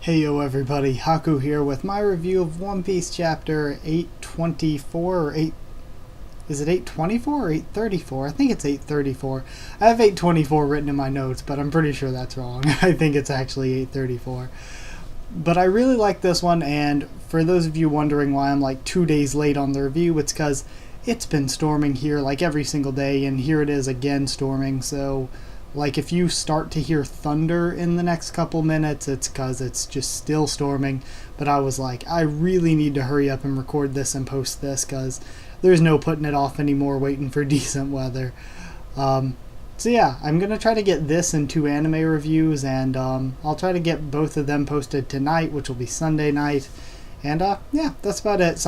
Heyo everybody, Haku here with my review of One Piece chapter 824 or 8... Is it 824 or 834? I think it's 834. I have 824 written in my notes, but I'm pretty sure that's wrong. I think it's actually 834. But I really like this one, and for those of you wondering why I'm like 2 days late on the review, it's because it's been storming here like every single day, and here it is again storming, so... Like, if you start to hear thunder in the next couple minutes, it's because it's just still storming. But I was like, I really need to hurry up and record this and post this, because there's no putting it off anymore waiting for decent weather. So yeah, I'm going to try to get this and 2 anime reviews, and I'll try to get both of them posted tonight, which will be Sunday night. And yeah, that's about it.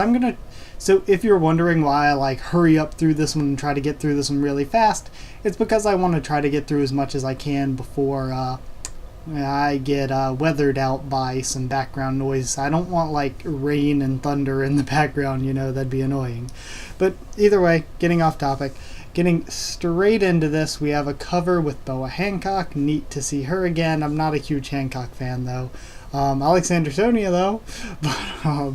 So if you're wondering why I like hurry up through this one and try to get through this one really fast, it's because I want to try to get through as much as I can before I get weathered out by some background noise. I don't want like rain and thunder in the background, that'd be annoying. But either way, getting off topic, getting straight into this, we have a cover with Boa Hancock. Neat to see her again. I'm not a huge Hancock fan though. Alexander Sonia though. But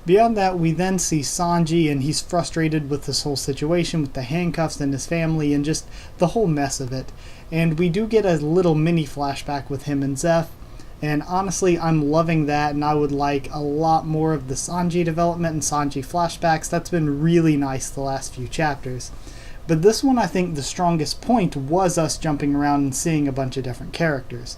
beyond that, we then see Sanji, and he's frustrated with this whole situation with the handcuffs and his family and just the whole mess of it. And we do get a little mini flashback with him and Zeph, and honestly, I'm loving that, and I would like a lot more of the Sanji development and Sanji flashbacks. That's been really nice the last few chapters. But this one, I think the strongest point was us jumping around and seeing a bunch of different characters.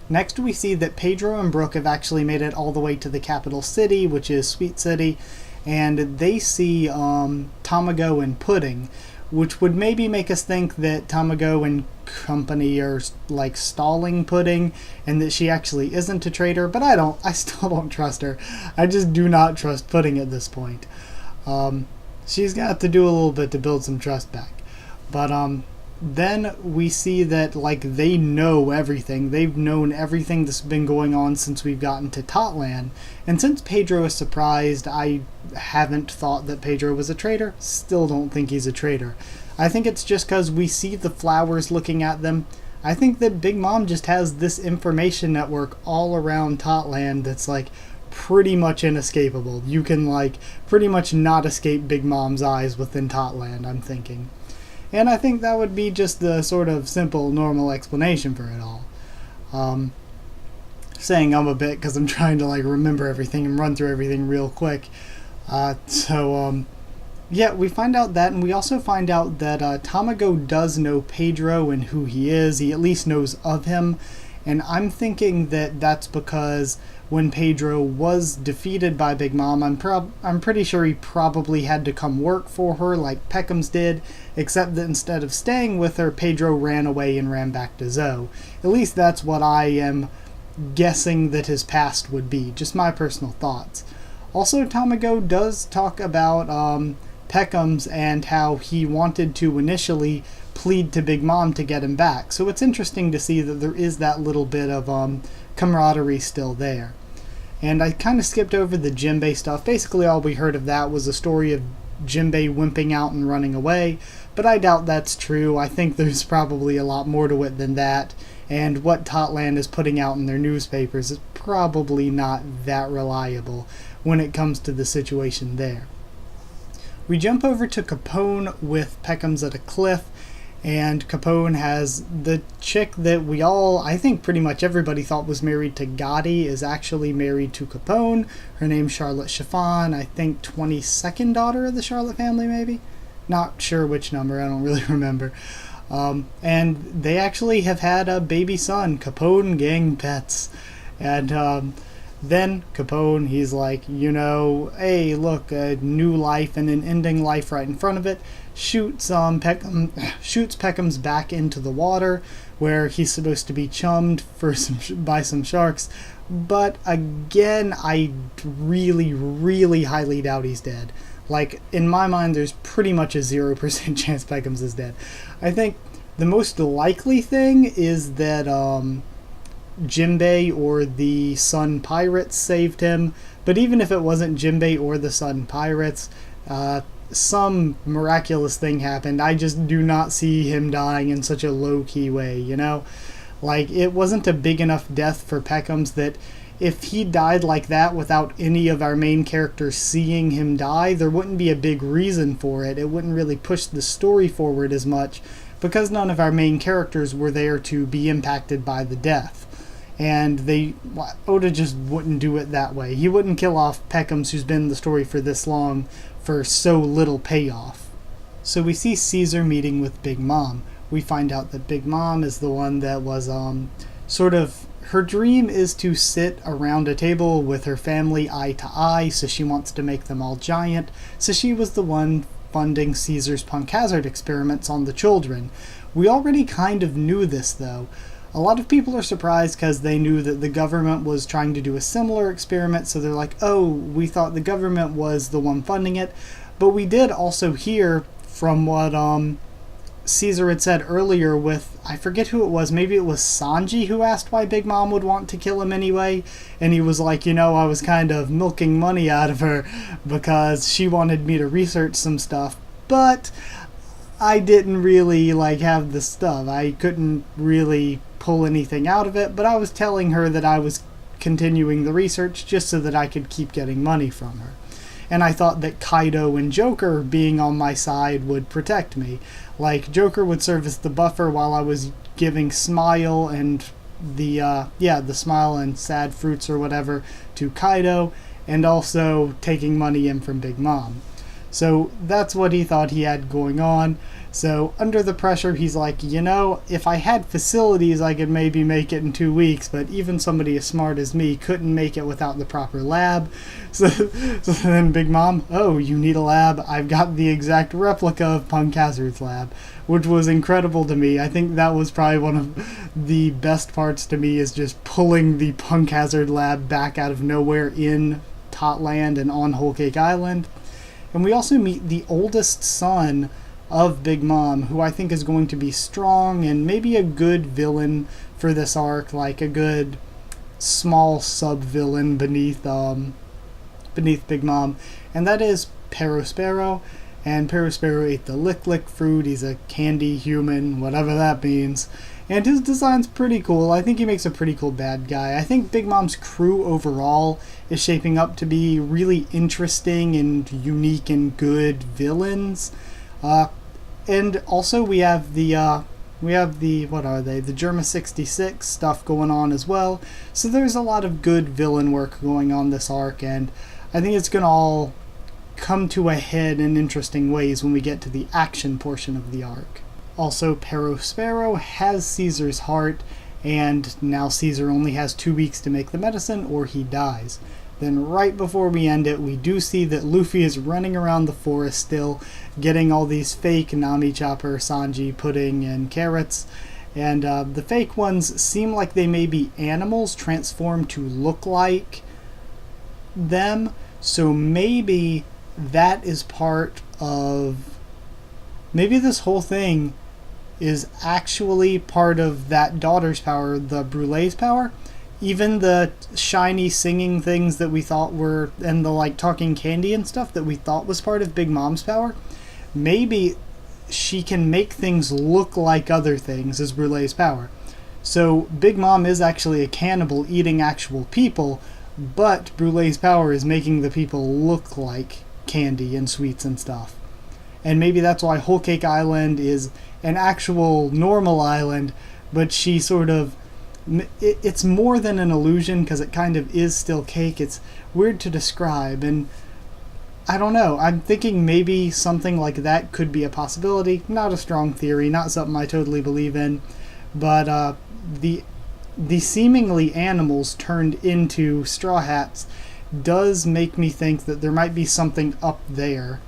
Next, we see that Pedro and Brook have actually made it all the way to the capital city, which is Sweet City, and they see Tamago and Pudding, which would maybe make us think that Tamago and company are like stalling Pudding, and that she actually isn't a traitor, but I still don't trust her. I just do not trust Pudding at this point. She's got to do a little bit to build some trust back. But then we see that like they know everything. They've known everything that's been going on since we've gotten to Totland. And since Pedro is surprised, I haven't thought that Pedro was a traitor. Still don't think he's a traitor. I think it's just because we see the flowers looking at them. I think that Big Mom just has this information network all around Totland that's like pretty much inescapable. You can like pretty much not escape Big Mom's eyes within Totland, I'm thinking. And I think that would be just the sort of simple, normal explanation for it all. Saying a bit because I'm trying to like remember everything and run through everything real quick. Yeah, we find out that, and we also find out that Tamago does know Pedro and who he is. He at least knows of him. And I'm thinking that that's because when Pedro was defeated by Big Mom, I'm pretty sure he probably had to come work for her like Peckham's did, except that instead of staying with her, Pedro ran away and ran back to Zoe. At least that's what I am guessing that his past would be, just my personal thoughts. Also, Tamago does talk about Peckham's and how he wanted to initially plead to Big Mom to get him back. So it's interesting to see that there is that little bit of camaraderie still there. And I kind of skipped over the Jinbei stuff. Basically all we heard of that was a story of Jinbei wimping out and running away, but I doubt that's true. I think there's probably a lot more to it than that, and what Totland is putting out in their newspapers is probably not that reliable when it comes to the situation there. We jump over to Capone with Peckham's at a cliff, and Capone has the chick that we all, I think pretty much everybody thought was married to Gotti, is actually married to Capone. Her name's Charlotte Chiffon, I think 22nd daughter of the Charlotte family maybe? Not sure which number, I don't really remember. And they actually have had a baby son, Capone Gang Pets. And then Capone, he's like, hey, look, a new life and an ending life right in front of it. Shoots Peckham's back into the water, where he's supposed to be chummed by some sharks. But again, I really, really highly doubt he's dead. Like, in my mind, there's pretty much a 0% chance Peckham's is dead. I think the most likely thing is that Jinbei or the Sun Pirates saved him, but even if it wasn't Jinbei or the Sun Pirates, some miraculous thing happened. I just do not see him dying in such a low-key way, Like, it wasn't a big enough death for Peckham's that if he died like that without any of our main characters seeing him die, there wouldn't be a big reason for it. It wouldn't really push the story forward as much because none of our main characters were there to be impacted by the death. And Oda just wouldn't do it that way. He wouldn't kill off Peckham's, who's been in the story for this long, for so little payoff. So we see Caesar meeting with Big Mom. We find out that Big Mom is the one that was sort of, her dream is to sit around a table with her family eye to eye, so she wants to make them all giant. So she was the one funding Caesar's punk hazard experiments on the children. We already kind of knew this, though. A lot of people are surprised because they knew that the government was trying to do a similar experiment, so they're like, oh, we thought the government was the one funding it. But we did also hear from what Caesar had said earlier with, I forget who it was, maybe it was Sanji who asked why Big Mom would want to kill him anyway, and he was like, I was kind of milking money out of her because she wanted me to research some stuff, but I didn't really have the stuff. I couldn't really pull anything out of it, but I was telling her that I was continuing the research just so that I could keep getting money from her. And I thought that Kaido and Joker being on my side would protect me. Like, Joker would serve as the buffer while I was giving Smile and the Smile and Sad Fruits or whatever to Kaido, and also taking money in from Big Mom. So that's what he thought he had going on. So under the pressure, he's like, if I had facilities, I could maybe make it in 2 weeks, but even somebody as smart as me couldn't make it without the proper lab. So then Big Mom, oh, you need a lab? I've got the exact replica of Punk Hazard's lab, which was incredible to me. I think that was probably one of the best parts to me, is just pulling the Punk Hazard lab back out of nowhere in Totland and on Whole Cake Island. And we also meet the oldest son of Big Mom, who I think is going to be strong and maybe a good villain for this arc, like a good small sub-villain beneath Big Mom, and that is Perospero. And Perospero ate the lick fruit. He's a candy human, whatever that means. And his design's pretty cool. I think he makes a pretty cool bad guy. I think Big Mom's crew overall is shaping up to be really interesting and unique and good villains. And also we have the what are they? The Germa 66 stuff going on as well. So there's a lot of good villain work going on this arc, and I think it's going to all come to a head in interesting ways when we get to the action portion of the arc. Also, Perospero has Caesar's heart, and now Caesar only has 2 weeks to make the medicine or he dies. Then right before we end it, we do see that Luffy is running around the forest still, getting all these fake Nami Chopper, Sanji, pudding, and carrots. And the fake ones seem like they may be animals transformed to look like them. So maybe that is part of... Maybe this whole thing is actually part of that daughter's power, the Brulee's power. Even the shiny singing things that we thought were, and the talking candy and stuff that we thought was part of Big Mom's power, maybe she can make things look like other things as Brulee's power. So Big Mom is actually a cannibal eating actual people, but Brulee's power is making the people look like candy and sweets and stuff. And maybe that's why Whole Cake Island is an actual normal island, but she sort of... It's more than an illusion because it kind of is still cake. It's weird to describe, and I don't know. I'm thinking maybe something like that could be a possibility. Not a strong theory, not something I totally believe in, but the seemingly animals turned into Straw Hats does make me think that there might be something up there.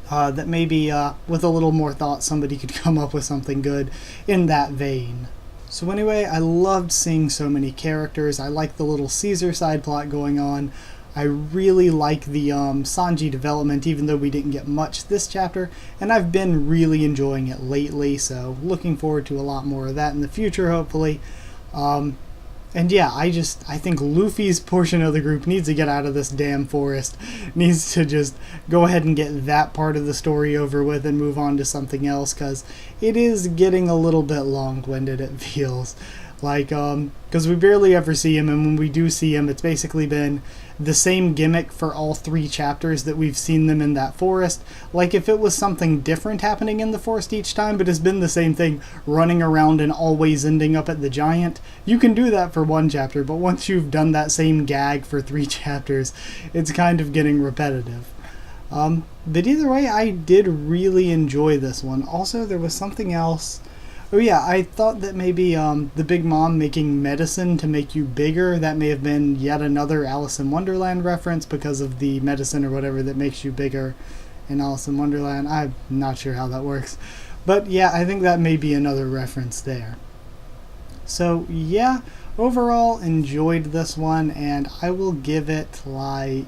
That maybe with a little more thought somebody could come up with something good in that vein. So anyway, I loved seeing so many characters. I like the little Caesar side plot going on. I really like the Sanji development, even though we didn't get much this chapter, and I've been really enjoying it lately, so looking forward to a lot more of that in the future, hopefully. And yeah, I think Luffy's portion of the group needs to get out of this damn forest. Needs to just go ahead and get that part of the story over with and move on to something else, because it is getting a little bit long-winded, it feels. Like, because we barely ever see him, and when we do see him, it's basically been the same gimmick for all 3 chapters that we've seen them in that forest. Like, if it was something different happening in the forest each time, but it's been the same thing, running around and always ending up at the giant, you can do that for 1 chapter, but once you've done that same gag for 3 chapters, it's kind of getting repetitive. But either way, I did really enjoy this one. Also, there was something else. Oh yeah, I thought that maybe the Big Mom making medicine to make you bigger, that may have been yet another Alice in Wonderland reference because of the medicine or whatever that makes you bigger in Alice in Wonderland. I'm not sure how that works. But yeah, I think that may be another reference there. So yeah, overall enjoyed this one, and I will give it I'll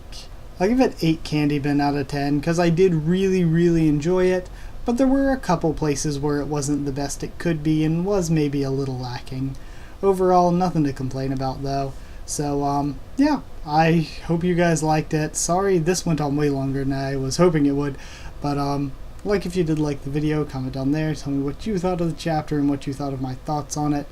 give it 8 candy bin out of 10 because I did really, really enjoy it. But there were a couple places where it wasn't the best it could be and was maybe a little lacking. Overall, nothing to complain about though. So, yeah, I hope you guys liked it. Sorry this went on way longer than I was hoping it would. But, like if you did like the video, comment down there, tell me what you thought of the chapter and what you thought of my thoughts on it.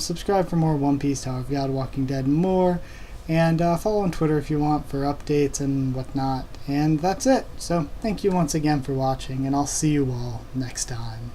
Subscribe for more One Piece, Tower of God, Walking Dead, and more. And follow on Twitter if you want for updates and whatnot. And that's it. So thank you once again for watching, and I'll see you all next time.